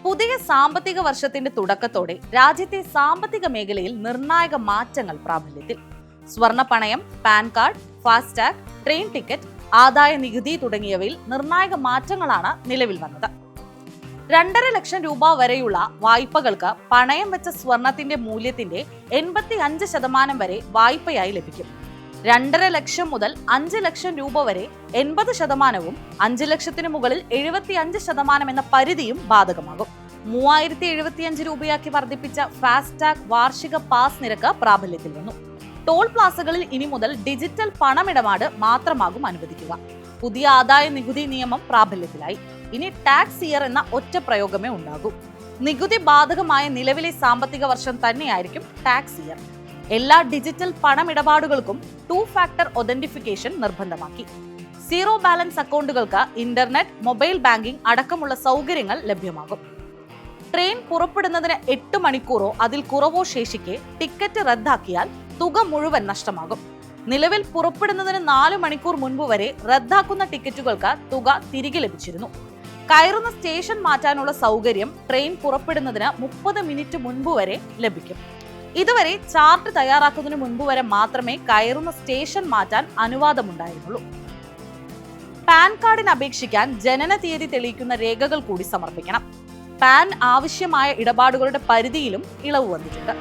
പുതിയ സാമ്പത്തിക വർഷത്തിന്റെ തുടക്കത്തോടെ രാജ്യത്തെ സാമ്പത്തിക മേഖലയിൽ നിർണായക മാറ്റങ്ങൾ പ്രാബല്യത്തിൽ. സ്വർണ്ണ പണയം, pan card, FASTag, train ticket, ആദായ നികുതി തുടങ്ങിയവയിൽ നിർണായക മാറ്റങ്ങളാണ് നിലവിൽ വന്നത്. 2.5 ലക്ഷം രൂപ വരെയുള്ള വായ്പകൾക്ക് പണയം വെച്ച സ്വർണത്തിന്റെ മൂല്യത്തിന്റെ 85% വരെ വായ്പയായി ലഭിക്കും. 2.5 ലക്ഷം മുതൽ 5 ലക്ഷം രൂപ വരെ 80%വും 5 ലക്ഷത്തിന് മുകളിൽ 75% എന്ന പരിധിയും ബാധകമാകും. 3075 രൂപയാക്കി വർദ്ധിപ്പിച്ച ഫാസ്ടാഗ് വാർഷിക പാസ് നിരക്ക് പ്രാബല്യത്തിൽ വന്നു. ടോൾ പ്ലാസകളിൽ ഇനി മുതൽ ഡിജിറ്റൽ പണമിടപാട് മാത്രമാകും അനുവദിക്കുക. പുതിയ ആദായ നികുതി നിയമം പ്രാബല്യത്തിലായി. ഇനി ടാക്സ് ഇയർ എന്ന ഒറ്റ പ്രയോഗമേ ഉണ്ടാകൂ. നികുതി ബാധകമായ നിലവിലെ സാമ്പത്തിക വർഷം തന്നെയായിരിക്കും ടാക്സ് ഇയർ. എല്ലാ ഡിജിറ്റൽ പണമിടപാടുകൾക്കും 2 ഫാക്ടർ ഒതന്റിഫിക്കേഷൻ നിർബന്ധമാക്കി. സീറോ ബാലൻസ് അക്കൗണ്ടുകൾക്ക് ഇന്റർനെറ്റ്, മൊബൈൽ ബാങ്കിംഗ് അടക്കമുള്ള സൗകര്യങ്ങൾ ലഭ്യമാകും. ട്രെയിൻ പുറപ്പെടുന്നതിന് 8 മണിക്കൂറോ അതിൽ കുറവോ ശേഷിക്കെ ടിക്കറ്റ് റദ്ദാക്കിയാൽ തുക മുഴുവൻ നഷ്ടമാകും. നിലവിൽ പുറപ്പെടുന്നതിന് 4 മണിക്കൂർ മുൻപ് വരെ റദ്ദാക്കുന്ന ടിക്കറ്റുകൾക്ക് തുക തിരികെ ലഭിച്ചിരുന്നു. കയറുന്ന സ്റ്റേഷൻ മാറ്റാനുള്ള സൗകര്യം ട്രെയിൻ പുറപ്പെടുന്നതിന് 30 മിനിറ്റ് മുൻപ് വരെ ലഭിക്കും. ഇതുവരെ ചാർട്ട് തയ്യാറാക്കുന്നതിന് മുൻപ് വരെ മാത്രമേ കയറുന്ന സ്റ്റേഷൻ മാറ്റാൻ അനുവാദമുണ്ടായിരുന്നുള്ളൂ. പാൻ കാർഡിന് അപേക്ഷിക്കാൻ ജനന തീയതി തെളിയിക്കുന്ന രേഖകൾ കൂടി സമർപ്പിക്കണം. പാൻ ആവശ്യമായ ഇടപാടുകളുടെ പരിധിയിലും ഇളവ് വന്നിട്ടുണ്ട്.